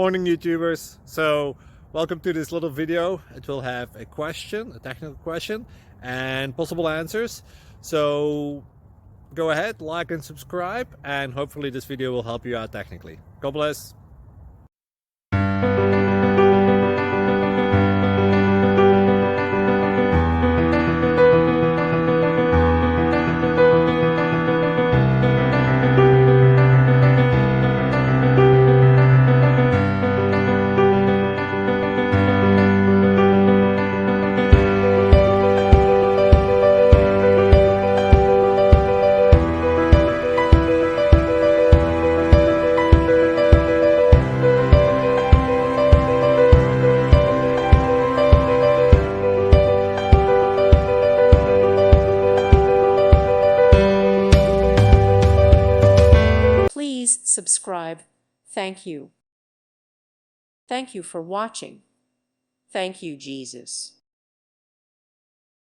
Morning YouTubers. So welcome to this little video. It will have a question, a technical question, and possible answers. So go ahead, like and subscribe, and hopefully this video will help you out technically. God bless. Please subscribe. Thank you. Thank you for watching. Thank you, Jesus.